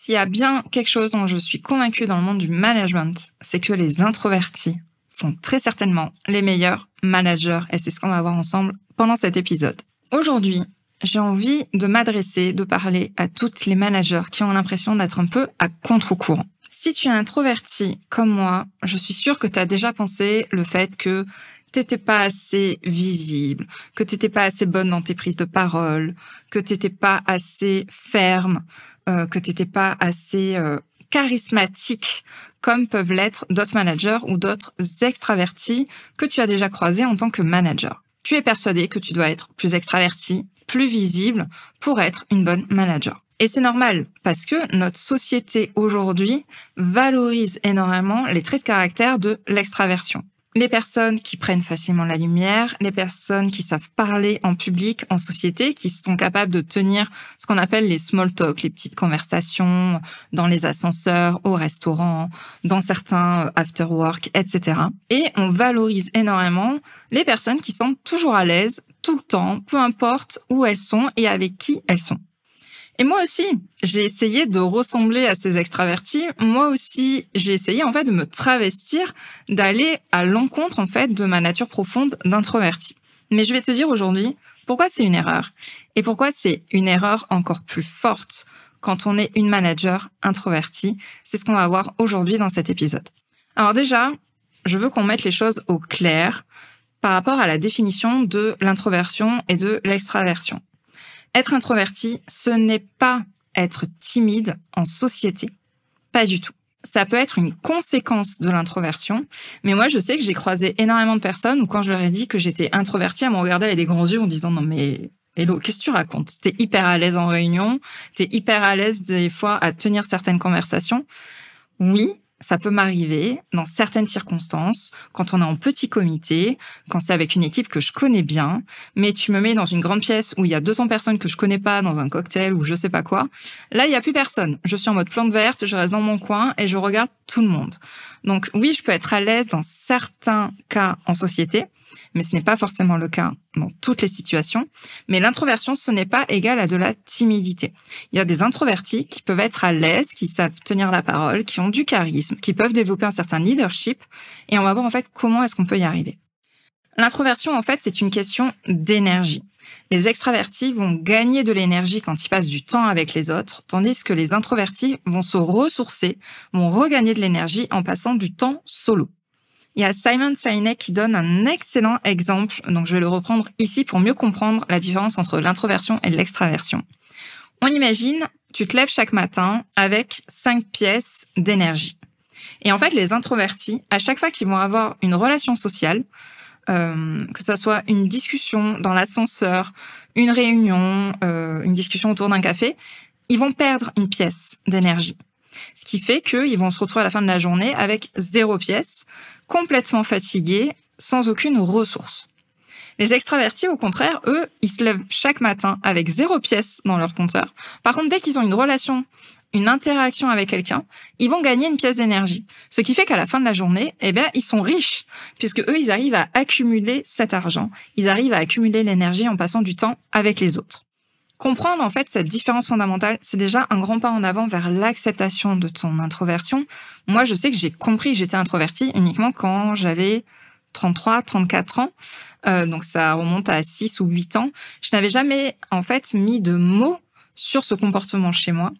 S'il y a bien quelque chose dont je suis convaincue dans le monde du management, c'est que les introvertis font très certainement les meilleurs managers et c'est ce qu'on va voir ensemble pendant cet épisode. Aujourd'hui, j'ai envie de m'adresser, de parler à toutes les managers qui ont l'impression d'être un peu à contre-courant. Si tu es introverti comme moi, je suis sûre que tu as déjà pensé le fait que t'étais pas assez visible, que t'étais pas assez bonne dans tes prises de parole, que t'étais pas assez ferme, que t'étais pas assez charismatique comme peuvent l'être d'autres managers ou d'autres extravertis que tu as déjà croisés en tant que manager. Tu es persuadé que tu dois être plus extraverti, plus visible pour être une bonne manager. Et c'est normal, parce que notre société aujourd'hui valorise énormément les traits de caractère de l'extraversion. Les personnes qui prennent facilement la lumière, les personnes qui savent parler en public, en société, qui sont capables de tenir ce qu'on appelle les small talk, les petites conversations dans les ascenseurs, au restaurant, dans certains after work, etc. Et on valorise énormément les personnes qui sont toujours à l'aise, tout le temps, peu importe où elles sont et avec qui elles sont. Et moi aussi, j'ai essayé de ressembler à ces extravertis. Moi aussi, j'ai essayé en fait de me travestir, d'aller à l'encontre en fait de ma nature profonde d'introverti. Mais je vais te dire aujourd'hui pourquoi c'est une erreur et pourquoi c'est une erreur encore plus forte quand on est une manager introvertie. C'est ce qu'on va voir aujourd'hui dans cet épisode. Alors déjà, je veux qu'on mette les choses au clair par rapport à la définition de l'introversion et de l'extraversion. Être introverti, ce n'est pas être timide en société. Pas du tout. Ça peut être une conséquence de l'introversion, mais moi, je sais que j'ai croisé énormément de personnes où quand je leur ai dit que j'étais introvertie, elles me regardaient avec des grands yeux en disant « Non mais, hello, qu'est-ce que tu racontes ? T'es hyper à l'aise en réunion, t'es hyper à l'aise des fois à tenir certaines conversations. » Oui, ça peut m'arriver dans certaines circonstances, quand on est en petit comité, quand c'est avec une équipe que je connais bien, mais tu me mets dans une grande pièce où il y a 200 personnes que je connais pas, dans un cocktail ou je sais pas quoi. Là, il y a plus personne. Je suis en mode plante verte, je reste dans mon coin et je regarde tout le monde. Donc oui, je peux être à l'aise dans certains cas en société, mais ce n'est pas forcément le cas dans toutes les situations. Mais l'introversion, ce n'est pas égal à de la timidité. Il y a des introvertis qui peuvent être à l'aise, qui savent tenir la parole, qui ont du charisme, qui peuvent développer un certain leadership. Et on va voir en fait comment est-ce qu'on peut y arriver. L'introversion, en fait, c'est une question d'énergie. Les extravertis vont gagner de l'énergie quand ils passent du temps avec les autres, tandis que les introvertis vont se ressourcer, vont regagner de l'énergie en passant du temps solo. Il y a Simon Sinek qui donne un excellent exemple, donc je vais le reprendre ici pour mieux comprendre la différence entre l'introversion et l'extraversion. On imagine, tu te lèves chaque matin avec 5 pièces d'énergie. Et en fait, les introvertis, à chaque fois qu'ils vont avoir une relation sociale, que ça soit une discussion dans l'ascenseur, une réunion, une discussion autour d'un café, ils vont perdre une pièce d'énergie. Ce qui fait qu'ils vont se retrouver à la fin de la journée avec 0 pièce, complètement fatigués, sans aucune ressource. Les extravertis, au contraire, eux, ils se lèvent chaque matin avec 0 pièce dans leur compteur. Par contre, dès qu'ils ont une relation, une interaction avec quelqu'un, ils vont gagner une pièce d'énergie. Ce qui fait qu'à la fin de la journée, ils sont riches, puisque eux, ils arrivent à accumuler cet argent. Ils arrivent à accumuler l'énergie en passant du temps avec les autres. Comprendre, en fait, cette différence fondamentale, c'est déjà un grand pas en avant vers l'acceptation de ton introversion. Moi, je sais que j'ai compris que j'étais introvertie uniquement quand j'avais 33, 34 ans. Donc, ça remonte à 6 ou 8 ans. Je n'avais jamais, en fait, mis de mots sur ce comportement chez moi.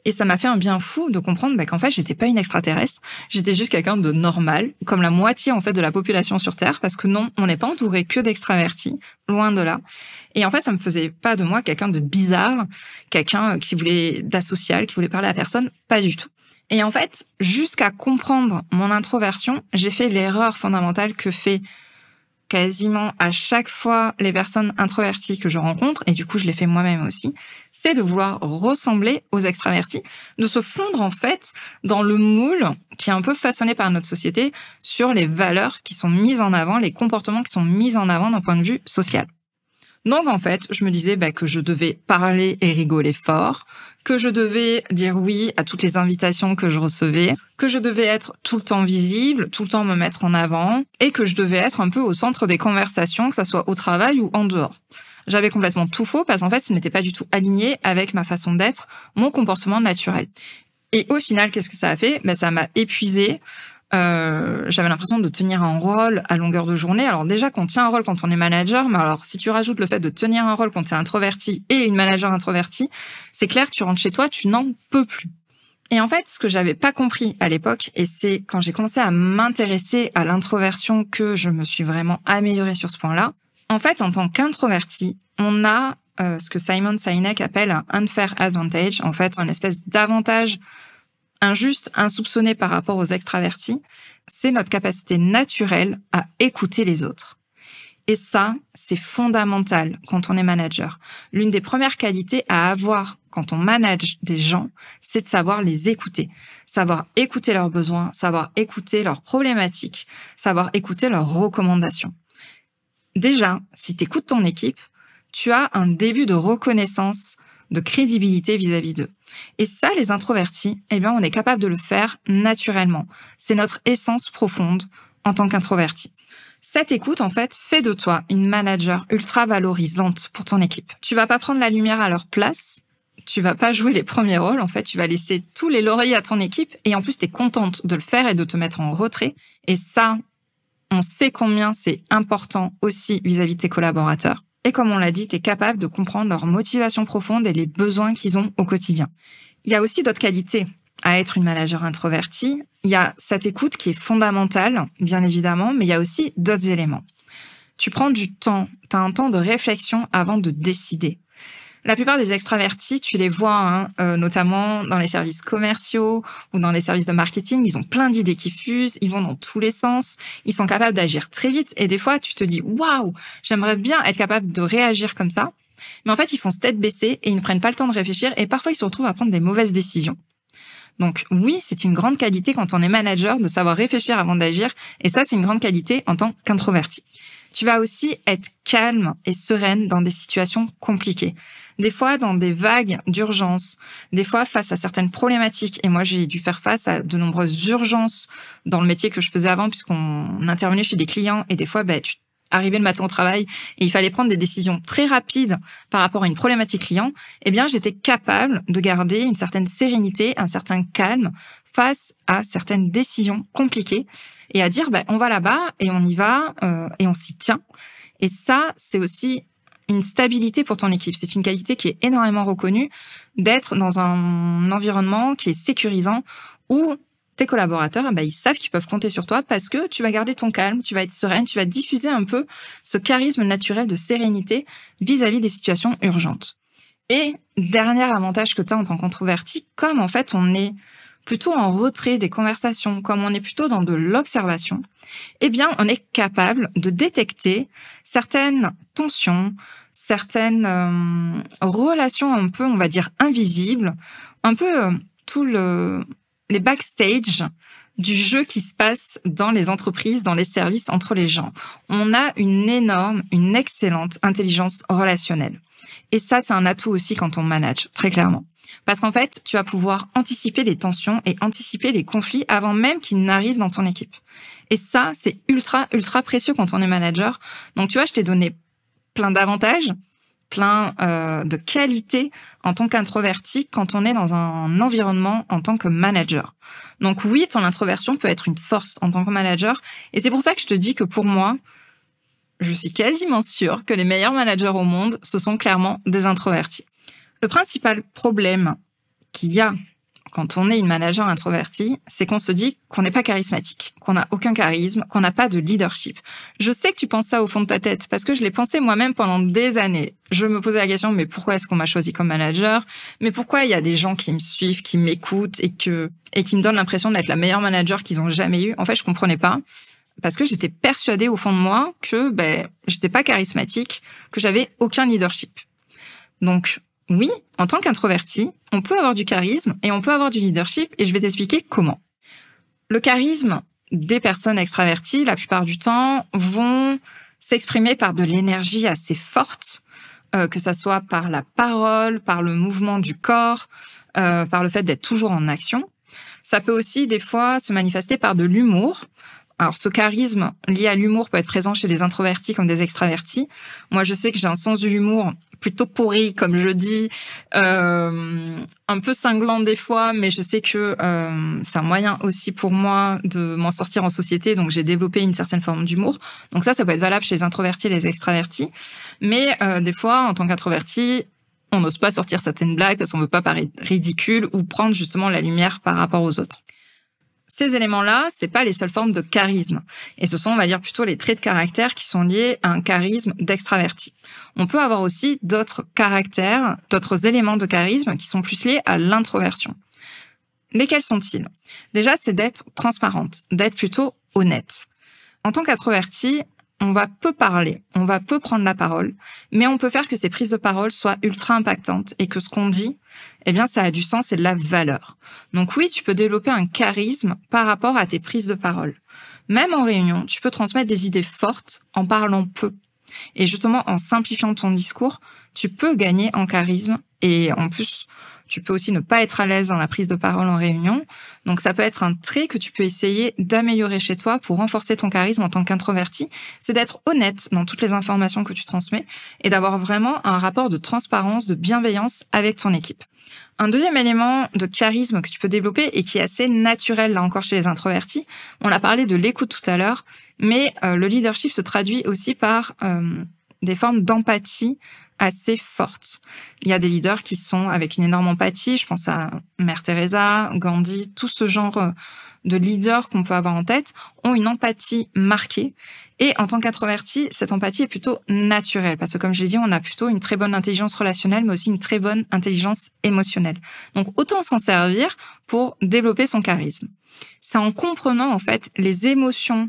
Et ça m'a fait un bien fou de comprendre qu'en fait, j'étais pas une extraterrestre. J'étais juste quelqu'un de normal, comme la moitié, en fait, de la population sur Terre. Parce que non, on n'est pas entouré que d'extravertis. Loin de là. Et en fait, ça me faisait pas de moi quelqu'un de bizarre, quelqu'un qui voulait d'asocial, qui voulait parler à personne. Pas du tout. Et en fait, jusqu'à comprendre mon introversion, j'ai fait l'erreur fondamentale que fait quasiment à chaque fois les personnes introverties que je rencontre, et du coup je l'ai fait moi-même aussi, c'est de vouloir ressembler aux extravertis, de se fondre en fait dans le moule qui est un peu façonné par notre société sur les valeurs qui sont mises en avant, les comportements qui sont mis en avant d'un point de vue social. Donc en fait, je me disais que je devais parler et rigoler fort, que je devais dire oui à toutes les invitations que je recevais, que je devais être tout le temps visible, tout le temps me mettre en avant, et que je devais être un peu au centre des conversations, que ça soit au travail ou en dehors. J'avais complètement tout faux parce qu'en fait, ce n'était pas du tout aligné avec ma façon d'être, mon comportement naturel. Et au final, qu'est-ce que ça a fait? Ça m'a épuisée. J'avais l'impression de tenir un rôle à longueur de journée. Alors déjà qu'on tient un rôle quand on est manager, mais alors si tu rajoutes le fait de tenir un rôle quand tu es introverti et une manager introvertie, c'est clair, tu rentres chez toi, tu n'en peux plus. Et en fait, ce que j'avais pas compris à l'époque, et c'est quand j'ai commencé à m'intéresser à l'introversion que je me suis vraiment améliorée sur ce point-là. En fait, en tant qu'introverti, on a ce que Simon Sinek appelle un unfair advantage, en fait, un espèce d'avantage injuste, insoupçonné par rapport aux extravertis. C'est notre capacité naturelle à écouter les autres. Et ça, c'est fondamental quand on est manager. L'une des premières qualités à avoir quand on manage des gens, c'est de savoir les écouter. Savoir écouter leurs besoins, savoir écouter leurs problématiques, savoir écouter leurs recommandations. Déjà, si tu écoutes ton équipe, tu as un début de reconnaissance, de crédibilité vis-à-vis d'eux. Et ça, les introvertis, on est capable de le faire naturellement. C'est notre essence profonde en tant qu'introverti. Cette écoute, en fait, fait de toi une manager ultra valorisante pour ton équipe. Tu vas pas prendre la lumière à leur place, tu vas pas jouer les premiers rôles, en fait, tu vas laisser tous les lauriers à ton équipe et en plus, tu es contente de le faire et de te mettre en retrait. Et ça, on sait combien c'est important aussi vis-à-vis de tes collaborateurs. Et comme on l'a dit, tu es capable de comprendre leur motivation profonde et les besoins qu'ils ont au quotidien. Il y a aussi d'autres qualités à être une manager introvertie. Il y a cette écoute qui est fondamentale, bien évidemment, mais il y a aussi d'autres éléments. Tu prends du temps, tu as un temps de réflexion avant de décider. La plupart des extravertis, tu les vois, notamment dans les services commerciaux ou dans les services de marketing, ils ont plein d'idées qui fusent, ils vont dans tous les sens, ils sont capables d'agir très vite et des fois, tu te dis « Waouh, j'aimerais bien être capable de réagir comme ça ». Mais en fait, ils font tête baissée et ils ne prennent pas le temps de réfléchir et parfois, ils se retrouvent à prendre des mauvaises décisions. Donc oui, c'est une grande qualité quand on est manager de savoir réfléchir avant d'agir et ça, c'est une grande qualité en tant qu'introverti. Tu vas aussi être calme et sereine dans des situations compliquées. Des fois, dans des vagues d'urgence, des fois face à certaines problématiques. Et moi, j'ai dû faire face à de nombreuses urgences dans le métier que je faisais avant puisqu'on intervenait chez des clients et des fois, tu arrivais le matin au travail et il fallait prendre des décisions très rapides par rapport à une problématique client. J'étais capable de garder une certaine sérénité, un certain calme face à certaines décisions compliquées et à dire on va là-bas et on y va et on s'y tient. Et ça, c'est aussi une stabilité pour ton équipe. C'est une qualité qui est énormément reconnue d'être dans un environnement qui est sécurisant où tes collaborateurs, ils savent qu'ils peuvent compter sur toi parce que tu vas garder ton calme, tu vas être sereine, tu vas diffuser un peu ce charisme naturel de sérénité vis-à-vis des situations urgentes. Et dernier avantage que tu as en tant qu'introverti, comme en fait on est plutôt en retrait des conversations, comme on est plutôt dans de l'observation, on est capable de détecter certaines tensions, certaines relations un peu, on va dire, invisibles, un peu les backstage du jeu qui se passe dans les entreprises, dans les services, entre les gens. On a une excellente intelligence relationnelle. Et ça, c'est un atout aussi quand on manage, très clairement. Parce qu'en fait, tu vas pouvoir anticiper les tensions et anticiper les conflits avant même qu'ils n'arrivent dans ton équipe. Et ça, c'est ultra, ultra précieux quand on est manager. Donc, tu vois, je t'ai donné plein d'avantages, plein de qualités en tant qu'introverti quand on est dans un environnement en tant que manager. Donc oui, ton introversion peut être une force en tant que manager. Et c'est pour ça que je te dis que pour moi, je suis quasiment sûre que les meilleurs managers au monde, ce sont clairement des introvertis. Le principal problème qu'il y a quand on est une manager introvertie, c'est qu'on se dit qu'on n'est pas charismatique, qu'on n'a aucun charisme, qu'on n'a pas de leadership. Je sais que tu penses ça au fond de ta tête, parce que je l'ai pensé moi-même pendant des années. Je me posais la question, mais pourquoi est-ce qu'on m'a choisi comme manager? Mais pourquoi il y a des gens qui me suivent, qui m'écoutent et qui me donnent l'impression d'être la meilleure manager qu'ils ont jamais eue? En fait, je comprenais pas. Parce que j'étais persuadée au fond de moi que j'étais pas charismatique, que j'avais aucun leadership. Donc, oui, en tant qu'introverti, on peut avoir du charisme et on peut avoir du leadership et je vais t'expliquer comment. Le charisme des personnes extraverties, la plupart du temps, vont s'exprimer par de l'énergie assez forte, que ça soit par la parole, par le mouvement du corps, par le fait d'être toujours en action. Ça peut aussi, des fois, se manifester par de l'humour, Alors, ce charisme lié à l'humour peut être présent chez des introvertis comme des extravertis. Moi, je sais que j'ai un sens de l'humour plutôt pourri, comme je dis, un peu cinglant des fois, mais je sais que c'est un moyen aussi pour moi de m'en sortir en société, donc j'ai développé une certaine forme d'humour. Donc ça peut être valable chez les introvertis et les extravertis. Mais des fois, en tant qu'introverti, on n'ose pas sortir certaines blagues parce qu'on veut pas paraître ridicule ou prendre justement la lumière par rapport aux autres. Ces éléments-là, c'est pas les seules formes de charisme. Et ce sont, on va dire, plutôt les traits de caractère qui sont liés à un charisme d'extraverti. On peut avoir aussi d'autres caractères, d'autres éléments de charisme qui sont plus liés à l'introversion. Lesquels sont-ils? Déjà, c'est d'être transparente, d'être plutôt honnête. En tant qu'introverti, on va peu parler, on va peu prendre la parole, mais on peut faire que ces prises de parole soient ultra impactantes et que ce qu'on dit, eh bien, ça a du sens et de la valeur. Donc oui, tu peux développer un charisme par rapport à tes prises de parole. Même en réunion, tu peux transmettre des idées fortes en parlant peu. Et justement, en simplifiant ton discours, tu peux gagner en charisme et en plus, tu peux aussi ne pas être à l'aise dans la prise de parole en réunion. Donc ça peut être un trait que tu peux essayer d'améliorer chez toi pour renforcer ton charisme en tant qu'introverti. C'est d'être honnête dans toutes les informations que tu transmets et d'avoir vraiment un rapport de transparence, de bienveillance avec ton équipe. Un deuxième élément de charisme que tu peux développer et qui est assez naturel là encore chez les introvertis, on a parlé de l'écoute tout à l'heure, mais le leadership se traduit aussi par des formes d'empathie assez fortes. Il y a des leaders qui sont avec une énorme empathie, je pense à Mère Teresa, Gandhi, tout ce genre de leaders qu'on peut avoir en tête ont une empathie marquée. Et en tant qu'introverti, cette empathie est plutôt naturelle parce que comme je l'ai dit, on a plutôt une très bonne intelligence relationnelle, mais aussi une très bonne intelligence émotionnelle. Donc autant s'en servir pour développer son charisme. C'est en comprenant en fait les émotions,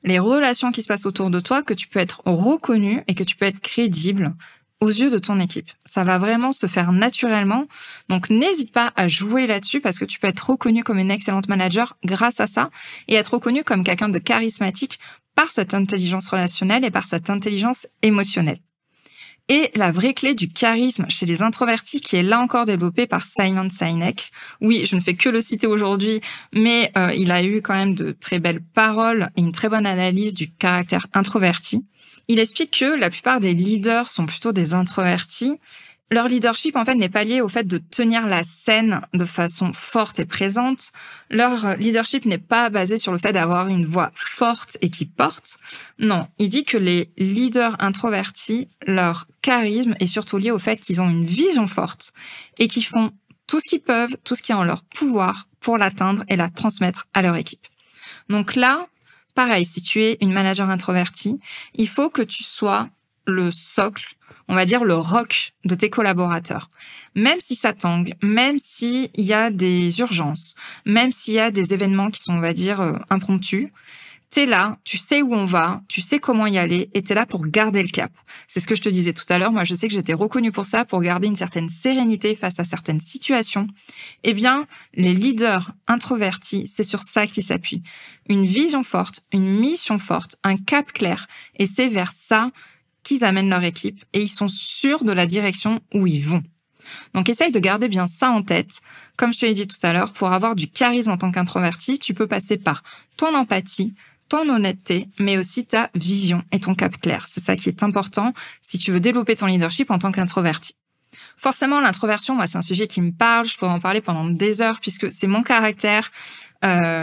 les relations qui se passent autour de toi que tu peux être reconnu et que tu peux être crédible aux yeux de ton équipe. Ça va vraiment se faire naturellement. Donc, n'hésite pas à jouer là-dessus parce que tu peux être reconnu comme une excellente manager grâce à ça et être reconnu comme quelqu'un de charismatique par cette intelligence relationnelle et par cette intelligence émotionnelle. Et la vraie clé du charisme chez les introvertis qui est là encore développée par Simon Sinek. Oui, je ne fais que le citer aujourd'hui, mais il a eu quand même de très belles paroles et une très bonne analyse du caractère introverti. Il explique que la plupart des leaders sont plutôt des introvertis. Leur leadership, en fait, n'est pas lié au fait de tenir la scène de façon forte et présente. Leur leadership n'est pas basé sur le fait d'avoir une voix forte et qui porte. Non, il dit que les leaders introvertis, leur charisme est surtout lié au fait qu'ils ont une vision forte et qu'ils font tout ce qu'ils peuvent, tout ce qui est en leur pouvoir pour l'atteindre et la transmettre à leur équipe. Donc là, pareil, si tu es une manager introvertie, il faut que tu sois le socle, on va dire le rock de tes collaborateurs. Même si ça tangue, même s'il y a des urgences, même s'il y a des événements qui sont, on va dire, impromptus, t'es là, tu sais où on va, tu sais comment y aller et t'es là pour garder le cap. C'est ce que je te disais tout à l'heure. Moi, je sais que j'étais reconnue pour ça, pour garder une certaine sérénité face à certaines situations. Eh bien, les leaders introvertis, c'est sur ça qu'ils s'appuient. Une vision forte, une mission forte, un cap clair. Et c'est vers ça qu'ils amènent leur équipe et ils sont sûrs de la direction où ils vont. Donc, essaye de garder bien ça en tête. Comme je te l'ai dit tout à l'heure, pour avoir du charisme en tant qu'introverti, tu peux passer par ton empathie, ton honnêteté, mais aussi ta vision et ton cap clair. C'est ça qui est important si tu veux développer ton leadership en tant qu'introverti. Forcément, l'introversion, moi, c'est un sujet qui me parle. Je pourrais en parler pendant des heures puisque c'est mon caractère.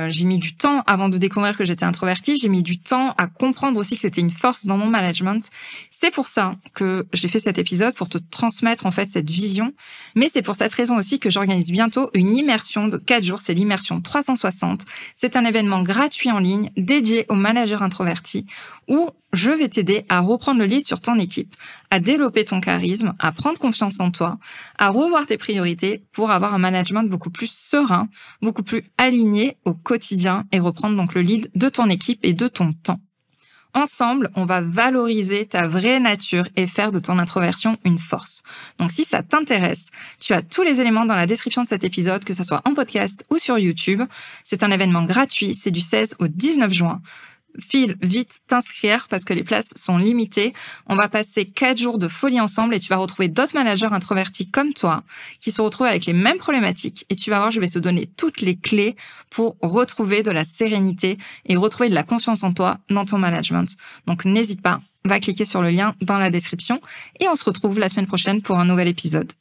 J'ai mis du temps avant de découvrir que j'étais introvertie. J'ai mis du temps à comprendre aussi que c'était une force dans mon management. C'est pour ça que j'ai fait cet épisode, pour te transmettre en fait cette vision. Mais c'est pour cette raison aussi que j'organise bientôt une immersion de 4 jours. C'est l'immersion 360. C'est un événement gratuit en ligne dédié aux managers introvertis où je vais t'aider à reprendre le lead sur ton équipe, à développer ton charisme, à prendre confiance en toi, à revoir tes priorités pour avoir un management beaucoup plus serein, beaucoup plus aligné au quotidien et reprendre donc le lead de ton équipe et de ton temps. Ensemble, on va valoriser ta vraie nature et faire de ton introversion une force. Donc si ça t'intéresse, tu as tous les éléments dans la description de cet épisode, que ça soit en podcast ou sur YouTube. C'est un événement gratuit, c'est du 16 au 19 juin. file vite t'inscrire parce que les places sont limitées. On va passer 4 jours de folie ensemble et tu vas retrouver d'autres managers introvertis comme toi qui se retrouvent avec les mêmes problématiques. Et tu vas voir, je vais te donner toutes les clés pour retrouver de la sérénité et retrouver de la confiance en toi dans ton management. Donc n'hésite pas, va cliquer sur le lien dans la description et on se retrouve la semaine prochaine pour un nouvel épisode.